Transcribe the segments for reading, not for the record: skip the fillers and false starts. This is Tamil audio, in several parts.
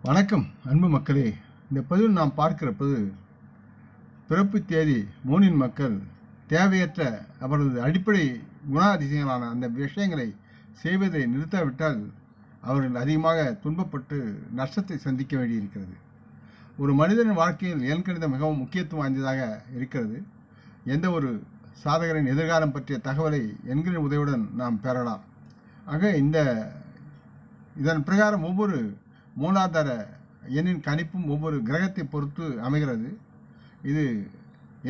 வணக்கம் அன்பு மக்களே. இந்த பதிவில் நாம் பார்க்கிறப்பது பிறப்பு தேதி மூனின் மக்கள் தேவையற்ற அவரது அடிப்படை குணாதிசயங்களான அந்த விஷயங்களை செய்வதை நிறுத்தாவிட்டால் அவர்கள் அதிகமாக துன்பப்பட்டு நஷ்டத்தை சந்திக்க வேண்டியிருக்கிறது. ஒரு மனிதனின் வாழ்க்கையில் எண்கணிதம் மிகவும் முக்கியத்துவம் வாய்ந்ததாக இருக்கிறது. எந்த ஒரு சாதகரின் எதிர்காலம் பற்றிய தகவலை எண்களின் உதவியுடன் நாம் பெறலாம். ஆக இதன் பிரகாரம் ஒவ்வொரு மூலாதார எண்ணின் கணிப்பும் ஒவ்வொரு கிரகத்தை பொறுத்து அமைகிறது. இது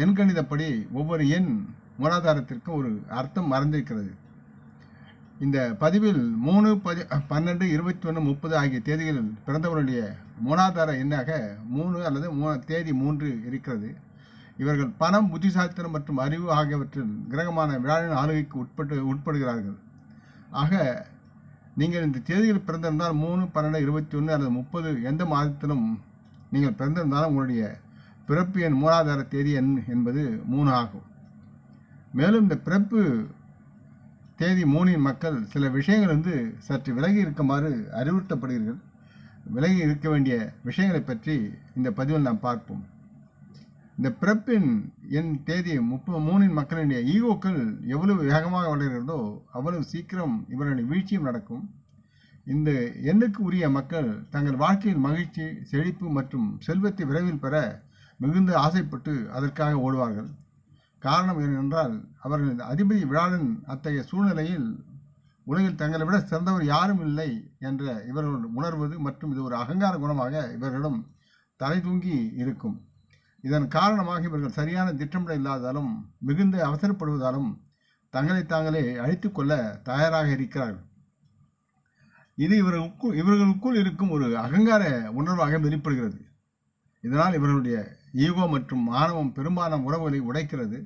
எண்கணிதப்படி ஒவ்வொரு எண் மூலாதாரத்திற்கு ஒரு அர்த்தம் மறந்திருக்கிறது. இந்த பதிவில் 3, 12, 21, 30 ஆகிய தேதிகளில் பிறந்தவர்களுடைய மூலாதார எண்ணாக 3 அல்லது தேதி 3 இருக்கிறது. இவர்கள் பணம், புத்திசாலித்தனம் மற்றும் அறிவு ஆகியவற்றில் கிரகமான வியாழன் ஆளுகைக்கு உட்படுகிறார்கள். ஆக நீங்கள் இந்த தேதியில் பிறந்திருந்தால் 3, 12, 21 அல்லது 30 எந்த மாதத்திலும் நீங்கள் பிறந்திருந்தாலும் உங்களுடைய பிறப்பு எண் மூலாதார தேதி எண் என்பது 3 ஆகும். மேலும் இந்த பிறப்பு தேதி 3 மக்கள் சில விஷயங்கள் சற்று விலகி இருக்குமாறு அறிவுறுத்தப்படுகிறீர்கள். விலகி இருக்க வேண்டிய விஷயங்களை பற்றி இந்த பதிவில் நாம் பார்ப்போம். இந்த பிறப்பின் என் தேதி 3 மக்களுடைய ஈகோக்கள் எவ்வளவு வேகமாக வளர்கிறதோ அவ்வளவு சீக்கிரம் இவர்களின் வீழ்ச்சியும் நடக்கும். இந்த எண்ணுக்கு உரிய மக்கள் தங்கள் வாழ்க்கையில் மகிழ்ச்சி, செழிப்பு மற்றும் செல்வத்தை விரைவில் பெற மிகுந்த ஆசைப்பட்டு அதற்காக ஓடுவார்கள். காரணம் என்னென்றால் அவர்களின் அதிபதி வியாழன் அத்தகைய சூழ்நிலையில் உலகில் தங்களை விட சிறந்தவர் யாரும் இல்லை என்ற இவர்கள் உணர்வது மற்றும் இது ஒரு அகங்கார குணமாக இவர்களிடம் தலை தூங்கி இருக்கும். இதன் காரணமாக இவர்கள் சரியான திட்டமிட இல்லாததாலும் மிகுந்த அவசரப்படுவதாலும் தங்களை தாங்களே அழித்துக் கொள்ள தயாராக இருக்கிறார்கள். இது இவர்களுக்குள் இருக்கும் ஒரு அகங்கார உணர்வாக வெளிப்படுகிறது. இதனால் இவர்களுடைய ஈகோ மற்றும் ஆணவம் பெரும்பாலான உறவுகளை உடைக்கிறது.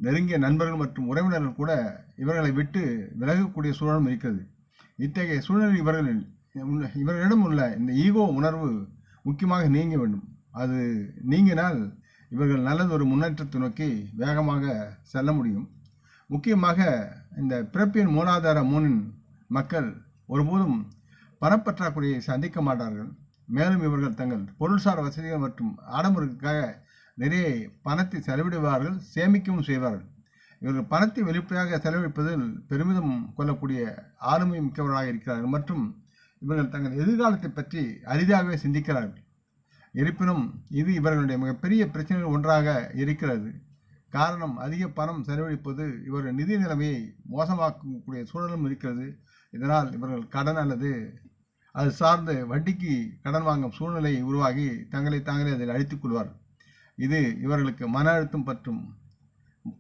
நெருங்கிய நண்பர்கள் மற்றும் உறவினர்கள் கூட இவர்களை விட்டு விலகக்கூடிய சூழலும் இருக்கிறது. இத்தகைய சூழலில் இவர்களிடம் உள்ள இந்த ஈகோ உணர்வு முக்கியமாக நீங்க வேண்டும். அது நீங்கினால் இவர்கள் நல்லதொரு முன்னேற்றத்தை நோக்கி வேகமாக செல்ல முடியும். முக்கியமாக இந்த பிறப்பின் மூலாதார 3 மக்கள் ஒருபோதும் பணப்பற்றாக்குறையை சந்திக்க மாட்டார்கள். மேலும் இவர்கள் தங்கள் பொருள்சார் வசதிகள் மற்றும் ஆடம்பரத்துக்காக நிறைய பணத்தை செலவிடுவார்கள், சேமிக்கவும் செய்வார்கள். இவர்கள் பணத்தை வெளிப்படையாக செலவழிப்பதில் பெருமிதம் கொள்ளக்கூடிய ஆளுமை மிக்கவர்களாக இருக்கிறார்கள் மற்றும் இவர்கள் தங்கள் எதிர்காலத்தை பற்றி அரிதாகவே சிந்திக்கிறார்கள். இருப்பினும் இது இவர்களுடைய மிகப்பெரிய பிரச்சனைகள் ஒன்றாக இருக்கிறது. காரணம், அதிக பணம் செலவழிப்பது இவர்கள் நிதி நிலைமையை மோசமாக்கக்கூடிய சூழலும் இருக்கிறது. இதனால் இவர்கள் கடன் அல்லது அது சார்ந்த வட்டிக்கு கடன் வாங்கும் சூழ்நிலை உருவாகி தங்களை தாங்களே அதில் அழித்துக் கொள்வார்கள். இது இவர்களுக்கு மன அழுத்தம் மற்றும்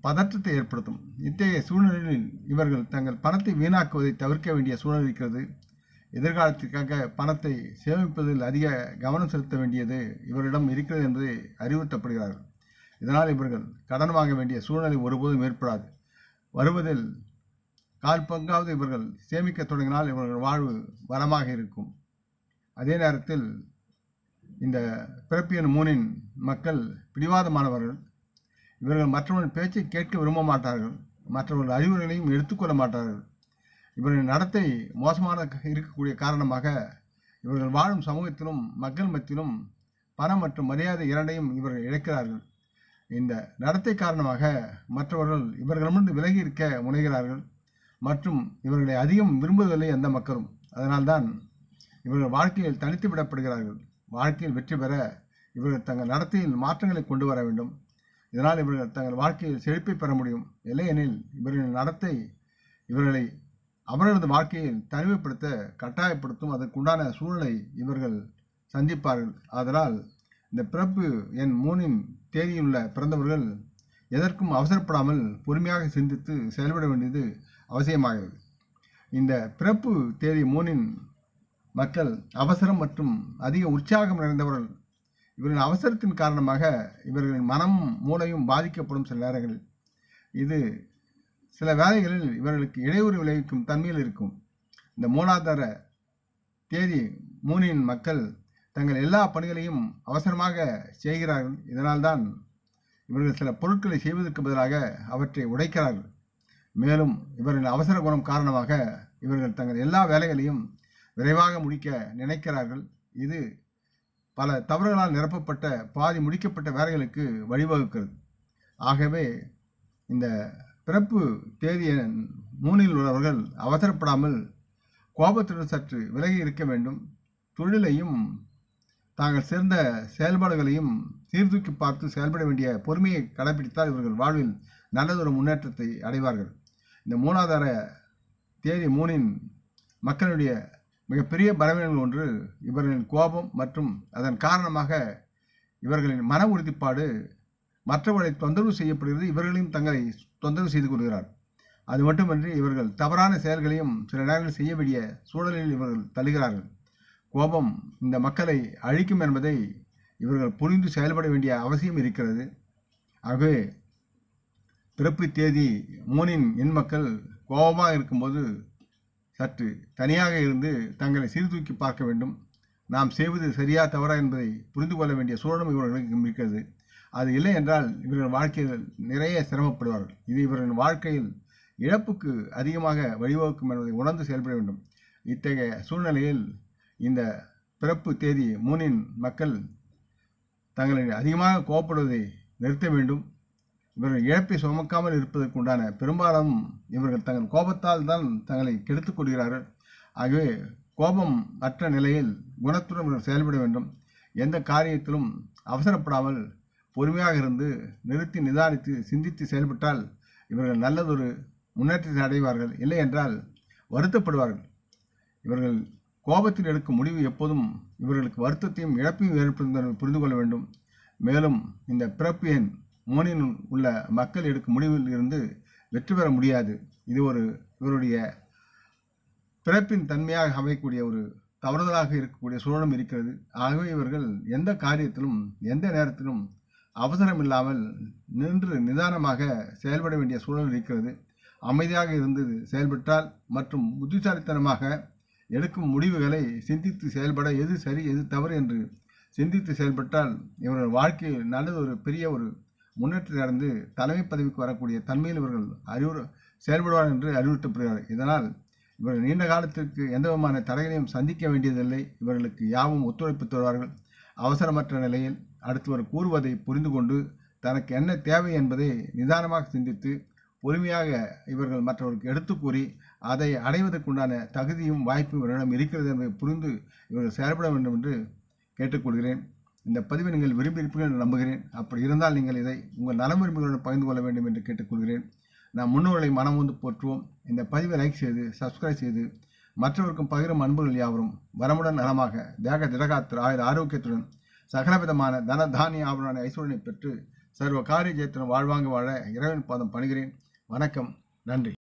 பதற்றத்தை ஏற்படுத்தும். இத்தகைய சூழ்நிலையில் இவர்கள் தங்கள் பணத்தை வீணாக்குவதை தவிர்க்க வேண்டிய சூழல் இருக்கிறது. எதிர்காலத்திற்காக பணத்தை சேமிப்பதில் அதிக கவனம் செலுத்த வேண்டியது இவரிடம் இருக்கிறது என்பதை அறிவுறுத்தப்படுகிறார்கள். இதனால் இவர்கள் கடன் வாங்க வேண்டிய சூழ்நிலை ஒருபோதும் ஏற்படாது. வருவதில் 1/4 பங்காவது இவர்கள் சேமிக்க தொடங்கினால் இவர்கள் வாழ்வு வளமாக இருக்கும். அதே நேரத்தில் இந்த பிறப்பு எண் 3 மக்கள் பிடிவாதமானவர்கள். இவர்கள் மற்றவர்கள் பேச்சை கேட்க விரும்ப மாட்டார்கள். மற்றவர்கள் அறிவுரைகளையும் எடுத்துக்கொள்ள மாட்டார்கள். இவர்களின் நடத்தை மோசமான இருக்கக்கூடிய காரணமாக இவர்கள் வாழும் சமூகத்திலும் மக்கள் மத்தியிலும் பணம் மற்றும் மரியாதை இரண்டையும் இவர்கள் இழக்கிறார்கள். இந்த நடத்தை காரணமாக மற்றவர்கள் இவர்களிடமிருந்து விலகி இருக்க முனைகிறார்கள் மற்றும் இவர்களை அதிகம் விரும்புவதில்லை எந்த மக்களும். அதனால்தான் இவர்கள் வாழ்க்கையில் தனித்து விடப்படுகிறார்கள். வாழ்க்கையில் வெற்றி பெற இவர்கள் தங்கள் நடத்தையில் மாற்றங்களை கொண்டு வர வேண்டும். இதனால் இவர்கள் தங்கள் வாழ்க்கையில் செழிப்பை பெற முடியும். இல்லையெனில் இவர்களின் நடத்தை இவர்களை அவர்களது வாழ்க்கையில் தனிமைப்படுத்த கட்டாயப்படுத்தும். அதற்குண்டான சூழலை இவர்கள் சந்திப்பார்கள். அதனால் இந்த பிறப்பு எண் 3 தேதியுள்ள பிறந்தவர்கள் எதற்கும் அவசரப்படாமல் பொறுமையாக சிந்தித்து செயல்பட வேண்டியது அவசியமாகிறது. இந்த பிறப்பு தேதி 3 மக்கள் அவசரம் மற்றும் அதிக உற்சாகம் நிறைந்தவர்கள். இவர்களின் அவசரத்தின் காரணமாக இவர்களின் மனமும் மூளையும் பாதிக்கப்படும் சில நேரங்களில். இது சில வேளைகளில் இவர்களுக்கு இடையூறு விளைவிக்கும் தன்மையில் இருக்கும். இந்த மூலாதார தேதி 3 மக்கள் தங்கள் எல்லா பணிகளையும் அவசரமாக செய்கிறார்கள். இதனால்தான் இவர்கள் சில பொருட்களை செய்வதற்கு பதிலாக அவற்றை உடைக்கிறார்கள். மேலும் இவர்களின் அவசர குணம் காரணமாக இவர்கள் தங்கள் எல்லா வேலைகளையும் விரைவாக முடிக்க நினைக்கிறார்கள். இது பல தவறுகளால் நிரப்பப்பட்ட பாதி முடிக்கப்பட்ட வேலைகளுக்கு வழிவகுக்கிறது. ஆகவே இந்த பிறப்பு தேதிய 3இல் உள்ளவர்கள் அவசரப்படாமல் கோபத்துடன் சற்று விலகி இருக்க வேண்டும். தொழிலையும் தாங்கள் சேர்ந்த செயல்பாடுகளையும் சீர்தூக்கி பார்த்து செயல்பட வேண்டிய பொறுமையை கடைபிடித்தால் இவர்கள் வாழ்வில் நல்லதொரு முன்னேற்றத்தை அடைவார்கள். இந்த 3ஆதார தேதி 3இன் மக்களுடைய மிகப்பெரிய பலவீனங்கள் ஒன்று இவர்களின் கோபம் மற்றும் அதன் காரணமாக இவர்களின் மன உறுதிப்பாடு மற்றவர்களை தொந்தரவு செய்யப்படுகிறது. இவர்களையும் தங்களை தொந்தரவு செய்து கொள்கிறார். அது மட்டுமன்றி இவர்கள் தவறான செயல்களையும் சில நேரங்களில் செய்ய வேண்டிய சூழலில் இவர்கள் தள்ளுகிறார்கள். கோபம் இந்த மக்களை அழிக்கும் என்பதை இவர்கள் புரிந்து செயல்பட வேண்டிய அவசியம் இருக்கிறது. ஆகவே பிறப்பு தேதி 3இன் எண் மக்கள் கோபமாக இருக்கும்போது சற்று தனியாக இருந்து தங்களை சீர்தூக்கி பார்க்க வேண்டும். நாம் செய்வது சரியா தவறா என்பதை புரிந்து கொள்ள வேண்டிய சூழலும் இவர்களுக்கு இருக்கிறது. அது இல்லை என்றால் இவர்கள் வாழ்க்கையில் நிறைய சிரமப்படுவார்கள். இது இவர்களின் வாழ்க்கையில் இழப்புக்கு அதிகமாக வழிவகுக்கும் என்பதை உணர்ந்து செயல்பட வேண்டும். இத்தகைய சூழ்நிலையில் இந்த பிறப்பு தேதி 3இன் மக்கள் தங்களை அதிகமாக கோபப்படுவதை நிறுத்த வேண்டும். இவர்கள் இழப்பை சுமக்காமல் இருப்பதற்கு உண்டான பெரும்பாலும் இவர்கள் தங்கள் கோபத்தால் தான் தங்களை கெடுத்துக் கொள்கிறார்கள். ஆகவே கோபம் அற்ற நிலையில் குணத்துடன் இவர்கள் செயல்பட வேண்டும். எந்த காரியத்திலும் அவசரப்படாமல் பொறுமையாக இருந்து நிறுத்தி நிதானித்து சிந்தித்து செயல்பட்டால் இவர்கள் நல்லதொரு முன்னேற்றத்தை அடைவார்கள். இல்லை என்றால் வருத்தப்படுவார்கள். இவர்கள் கோபத்தில் எடுக்கும் முடிவு எப்போதும் இவர்களுக்கு வருத்தத்தையும் இழப்பையும் ஏற்படுத்தும் புரிந்து கொள்ள வேண்டும். மேலும் இந்த பிறப்பு எண் 3இல் உள்ள மக்கள் எடுக்கும் முடிவில் இருந்து வெற்றி பெற முடியாது. இது இவருடைய பிறப்பின் தன்மையாக அமையக்கூடிய ஒரு தவறுதலாக இருக்கக்கூடிய சூழலும் இருக்கிறது. ஆகவே இவர்கள் எந்த காரியத்திலும் எந்த நேரத்திலும் அவசரம் இல்லாமல் நின்று நிதானமாக செயல்பட வேண்டிய சூழல் இருக்கிறது. அமைதியாக இருந்து செயல்பட்டால் மற்றும் புத்திசாலித்தனமாக எடுக்கும் முடிவுகளை சிந்தித்து செயல்பட எது சரி எது தவறு என்று சிந்தித்து செயல்பட்டால் இவர்கள் வாழ்க்கையில் நல்லது ஒரு பெரிய ஒரு முன்னேற்றத்தை அடைந்து தலைமை பதவிக்கு வரக்கூடிய தன்மையில் இவர்கள் செயல்படுவார்கள் என்று அறிவுறுத்தப்படுகிறார்கள். இதனால் இவர்கள் நீண்ட காலத்திற்கு எந்த விதமான தடைகளையும் சந்திக்க வேண்டியதில்லை. இவர்களுக்கு யாவும் ஒத்துழைப்பு தருவார்கள். அவசரமற்ற நிலையில் அடுத்தவர் கூறுவதை புரிந்து கொண்டு தனக்கு என்ன தேவை என்பதை நிதானமாக சிந்தித்து பொறுமையாக இவர்கள் மற்றவர்களுக்கு எடுத்து கூறி அதை அடைவதற்குண்டான தகுதியும் வாய்ப்பும் இவரிடம் இருக்கிறது என்பதை புரிந்து இவர்கள் செயல்பட வேண்டும் என்று கேட்டுக்கொள்கிறேன். இந்த பதிவை நீங்கள் விரும்பியிருப்பீர்கள் என்று நம்புகிறேன். அப்படி இருந்தால் நீங்கள் இதை உங்கள் நலம் விரும்புகளுடன் பகிர்ந்து கொள்ள வேண்டும் என்று கேட்டுக்கொள்கிறேன். நாம் முன்னோர்களை மனம் வந்து போற்றுவோம். இந்த பதிவை லைக் செய்து சப்ஸ்கிரைப் செய்து மற்றவருக்கும் பகிரும் அன்புகள் யாவரும் வரமுடன் நலமாக தேக திடகாத்திர ஆயுத ஆரோக்கியத்துடன் சகலவிதமான தன தானிய ஆபரண ஐஸ்வரனை பெற்று சர்வ காரிய ஜெயத்துடன் வாழ்வாங்க வாழ இறைவன் பாதம் பணிகிறேன். வணக்கம். நன்றி.